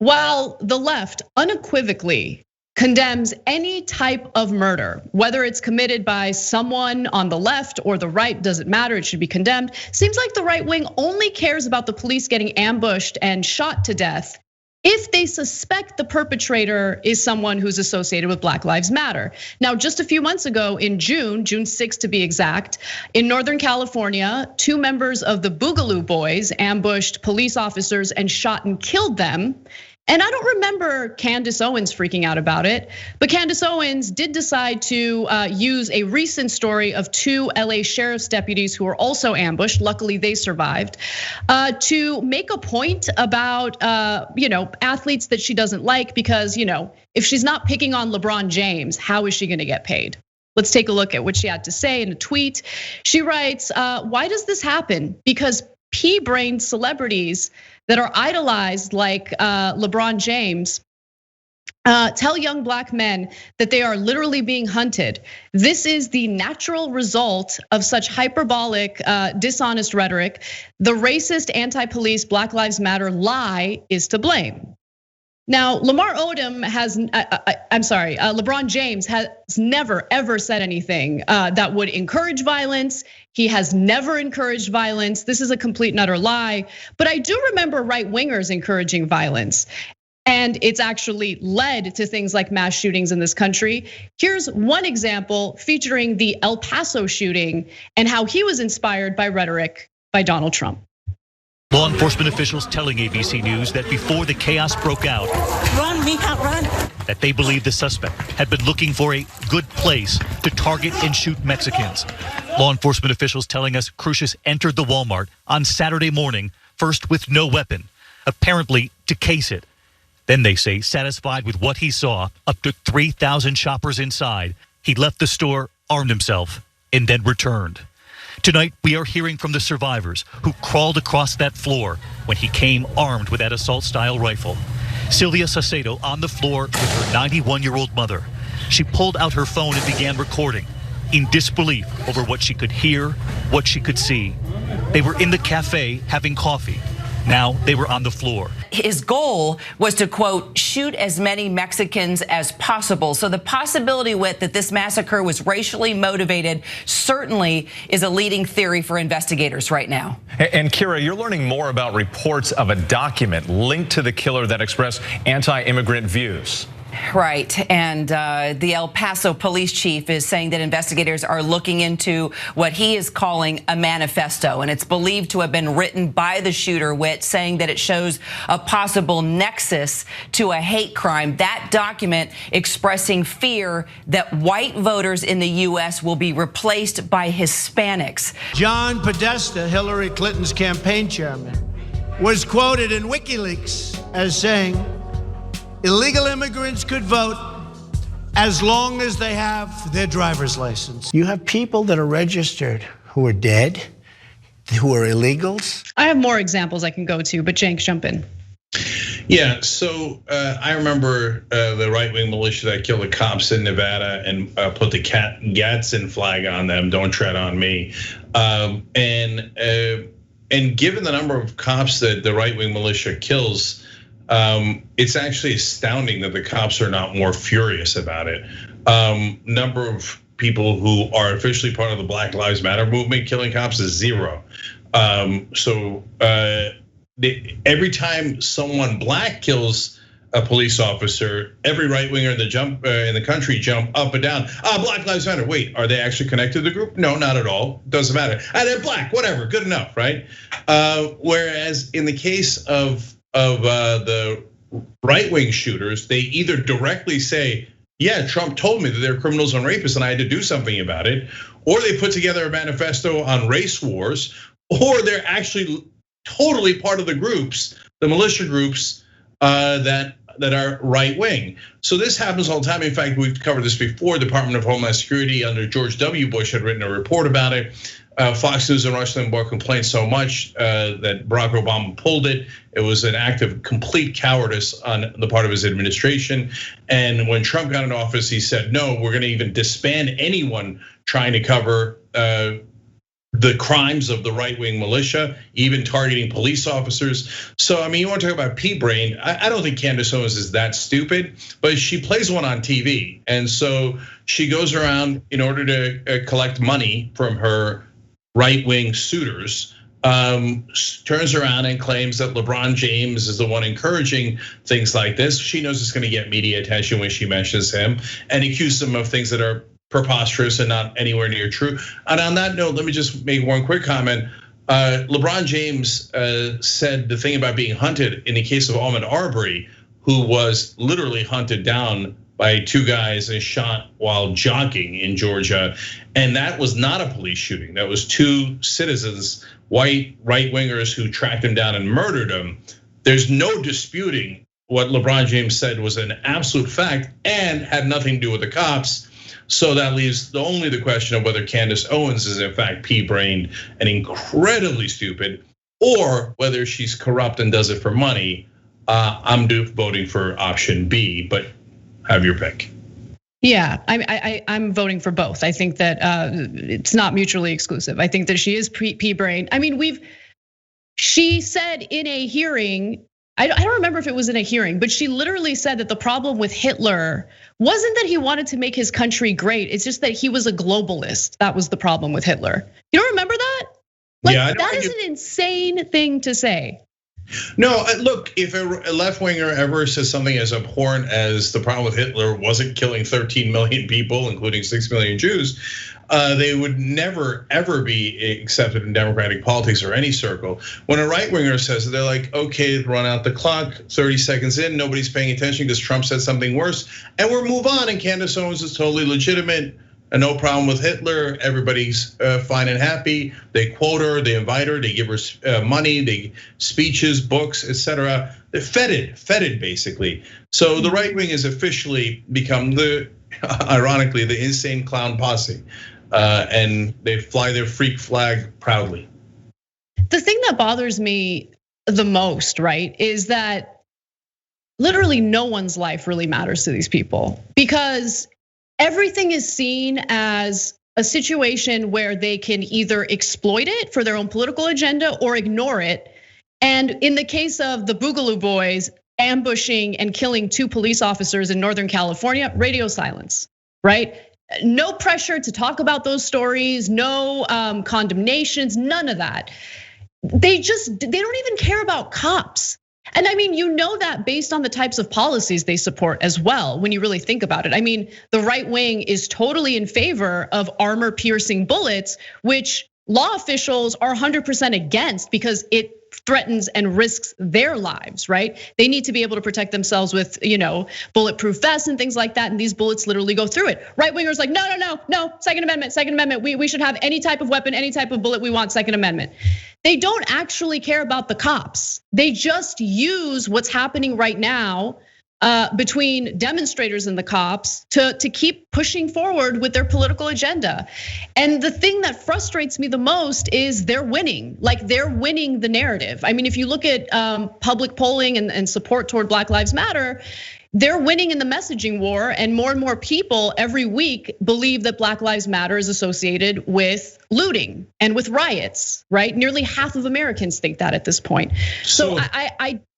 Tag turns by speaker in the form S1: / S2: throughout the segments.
S1: While the left unequivocally condemns any type of murder, whether it's committed by someone on the left or the right, doesn't matter, it should be condemned. Seems like the right wing only cares about the police getting ambushed and shot to death if they suspect the perpetrator is someone who's associated with Black Lives Matter. Now, just a few months ago in June 6th to be exact, in Northern California, 2 members of the Boogaloo Boys ambushed police officers and shot and killed them. And I don't remember Candace Owens freaking out about it, but Candace Owens did decide to use a recent story of 2 LA sheriff's deputies who were also ambushed. Luckily, they survived, to make a point about athletes that she doesn't like, because if she's not picking on LeBron James, how is she going to get paid? Let's take a look at what she had to say in a tweet. She writes, "Why does this happen? Because pea-brained celebrities that are idolized like LeBron James tell young Black men that they are literally being hunted. This is the natural result of such hyperbolic, dishonest rhetoric. The racist, anti-police, Black Lives Matter lie is to blame." Now, LeBron James has never ever said anything that would encourage violence. He has never encouraged violence. This is a complete and utter lie. But I do remember right wingers encouraging violence. And it's actually led to things like mass shootings in this country. Here's one example featuring the El Paso shooting and how he was inspired by rhetoric by Donald Trump.
S2: Law enforcement officials telling ABC News that before the chaos broke out,
S3: run, Mija, run,
S2: that they believe the suspect had been looking for a good place to target and shoot Mexicans. Law enforcement officials telling us Crucius entered the Walmart on Saturday morning, first with no weapon, apparently to case it. Then they say, satisfied with what he saw, up to 3,000 shoppers inside, he left the store, armed himself, and then returned. Tonight, we are hearing from the survivors who crawled across that floor when he came armed with that assault-style rifle. Sylvia Saucedo on the floor with her 91-year-old mother. She pulled out her phone and began recording in disbelief over what she could hear, what she could see. They were in the cafe having coffee. Now they were on the floor.
S3: His goal was to, quote, shoot as many Mexicans as possible. So the possibility that this massacre was racially motivated certainly is a leading theory for investigators right now.
S4: And Kira, you're learning more about reports of a document linked to the killer that expressed anti-immigrant views.
S3: Right, and the El Paso police chief is saying that investigators are looking into what he is calling a manifesto, and it's believed to have been written by the shooter, saying that it shows a possible nexus to a hate crime. That document expressing fear that white voters in the US will be replaced by Hispanics.
S5: John Podesta, Hillary Clinton's campaign chairman, was quoted in WikiLeaks as saying, illegal immigrants could vote as long as they have their driver's license. You have people that are registered who are dead, who are illegals.
S1: I have more examples I can go to, but Cenk, jump in.
S6: Yeah, so I remember the right-wing militia that killed the cops in Nevada and put the Gadsden flag on them, "Don't tread on me." And given the number of cops that the right-wing militia kills, it's actually astounding that the cops are not more furious about it. Number of people who are officially part of the Black Lives Matter movement killing cops is 0. Every time someone Black kills a police officer, every right winger in the country jump up and down. Black Lives Matter. Wait, are they actually connected to the group? No, not at all. Doesn't matter. They're Black, whatever, good enough, right? Whereas in the case of the right-wing shooters, they either directly say, yeah, Trump told me that they're criminals and rapists and I had to do something about it, or they put together a manifesto on race wars, or they're actually totally part of the groups, the militia groups that are right-wing. So this happens all the time. In fact, we've covered this before. The Department of Homeland Security under George W. Bush had written a report about it. Fox News and Rush Limbaugh complained so much that Barack Obama pulled it. It was an act of complete cowardice on the part of his administration. And when Trump got in office, he said, no, we're gonna even disband anyone trying to cover the crimes of the right-wing militia, even targeting police officers. So, I mean, you want to talk about pea-brained. I don't think Candace Owens is that stupid, but she plays one on TV. And so she goes around in order to collect money from her right-wing suitors, turns around and claims that LeBron James is the one encouraging things like this. She knows it's going to get media attention when she mentions him, and accuses him of things that are preposterous and not anywhere near true. And on that note, let me just make one quick comment. LeBron James said the thing about being hunted in the case of Ahmaud Arbery, who was literally hunted down by two guys and shot while jogging in Georgia. And that was not a police shooting. That was two citizens, white right-wingers, who tracked him down and murdered him. There's no disputing what LeBron James said was an absolute fact and had nothing to do with the cops. So that leaves only the question of whether Candace Owens is in fact pea-brained and incredibly stupid, or whether she's corrupt and does it for money. I'm voting for option B, but have your pick.
S1: Yeah, I'm voting for both. I think that it's not mutually exclusive. I think that she is pea-brained. I mean, she said in a hearing, I don't remember if it was in a hearing, but she literally said that the problem with Hitler wasn't that he wanted to make his country great. It's just that he was a globalist. That was the problem with Hitler. You don't remember that? Like, yeah, that is an insane thing to say.
S6: No, look, if a left-winger ever says something as abhorrent as the problem with Hitler wasn't killing 13 million people, including 6 million Jews, they would never, ever be accepted in democratic politics or any circle. When a right-winger says it, they're like, okay, run out the clock, 30 seconds in, nobody's paying attention because Trump said something worse, and we'll move on, and Candace Owens is totally legitimate. And no problem with Hitler, everybody's fine and happy. They quote her, they invite her, they give her money, they speeches, books, etc. They're feted basically. So the right wing has officially become ironically, the insane clown posse. And they fly their freak flag proudly.
S1: The thing that bothers me the most, right, is that literally no one's life really matters to these people, because everything is seen as a situation where they can either exploit it for their own political agenda or ignore it. And in the case of the Boogaloo Boys ambushing and killing 2 police officers in Northern California, radio silence, right? No pressure to talk about those stories, no condemnations, none of that. They don't even care about cops. And I mean, you know that based on the types of policies they support as well, when you really think about it. I mean, the right wing is totally in favor of armor-piercing bullets, which law officials are 100% against because it threatens and risks their lives, right? They need to be able to protect themselves with, bulletproof vests and things like that. And these bullets literally go through it. Right wingers like, no, Second Amendment. We should have any type of weapon, any type of bullet we want, Second Amendment. They don't actually care about the cops. They just use what's happening right now between demonstrators and the cops to keep pushing forward with their political agenda. And the thing that frustrates me the most is they're winning. Like, they're winning the narrative. I mean, if you look at public polling and support toward Black Lives Matter, they're winning in the messaging war, and more people every week believe that Black Lives Matter is associated with looting and with riots, right? Nearly half of Americans think that at this point. So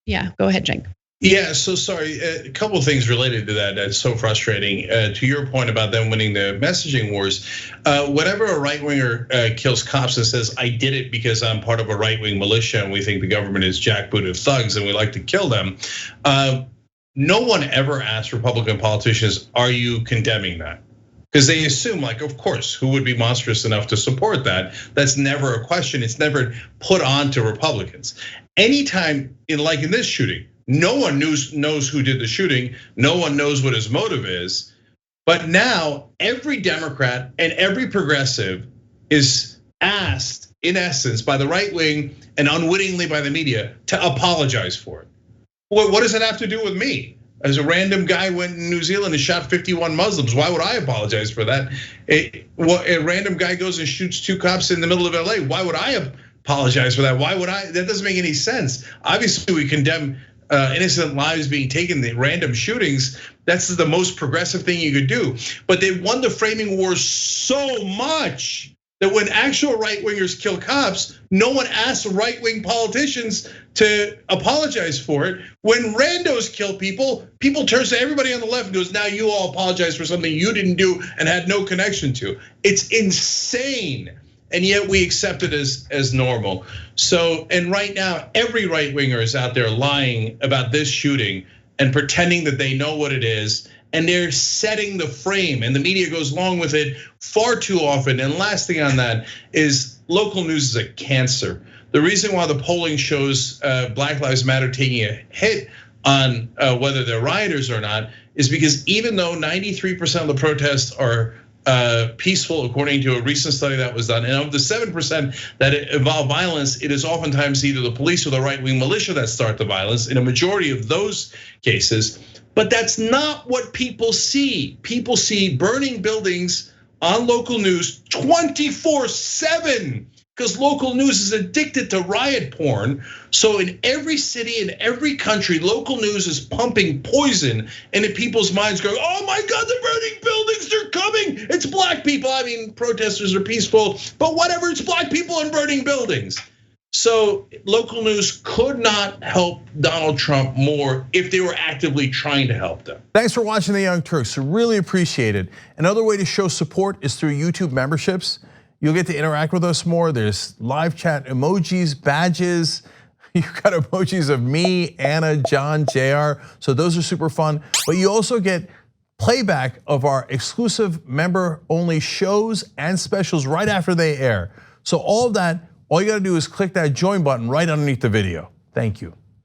S1: yeah, go ahead, Cenk.
S6: Yeah, so sorry, a couple of things related to that. That's so frustrating. To your point about them winning the messaging wars, whenever a right winger kills cops and says, I did it because I'm part of a right wing militia and we think the government is jackbooted thugs and we like to kill them. No one ever asks Republican politicians, are you condemning that? Because they assume, like, of course, who would be monstrous enough to support that? That's never a question. It's never put on to Republicans. Anytime, like in this shooting, no one knows who did the shooting. No one knows what his motive is. But now every Democrat and every progressive is asked, in essence, by the right wing and unwittingly by the media to apologize for it. What does it have to do with me? As a random guy went in New Zealand and shot 51 Muslims, why would I apologize for that? A random guy goes and shoots 2 cops in the middle of LA, why would I apologize for that? Why would I? That doesn't make any sense. Obviously, we condemn innocent lives being taken, the random shootings. That's the most progressive thing you could do. But they won the framing war so much that when actual right-wingers kill cops, no one asks right-wing politicians to apologize for it. When randos kill people, people turn to everybody on the left and goes, now you all apologize for something you didn't do and had no connection to. It's insane. And yet we accept it as normal. So, and right now, every right-winger is out there lying about this shooting and pretending that they know what it is. And they're setting the frame, and the media goes along with it far too often. And last thing on that is local news is a cancer. The reason why the polling shows Black Lives Matter taking a hit on whether they're rioters or not is because even though 93% of the protests are peaceful, according to a recent study that was done, and of the 7% that involve violence, it is oftentimes either the police or the right-wing militia that start the violence in a majority of those cases. But that's not what people see. People see burning buildings on local news 24/7 because local news is addicted to riot porn. So in every city, in every country, local news is pumping poison into people's minds going, oh my God, the burning buildings, they're coming. It's black people. I mean, protesters are peaceful, but whatever, it's black people and burning buildings. So local news could not help Donald Trump more if they were actively trying to help them.
S7: Thanks for watching The Young Turks, really appreciate it. Another way to show support is through YouTube memberships. You'll get to interact with us more. There's live chat emojis, badges. You've got emojis of me, Anna, John, JR. So those are super fun. But you also get playback of our exclusive member-only shows and specials right after they air. So all of that, all you gotta do is click that join button right underneath the video. Thank you.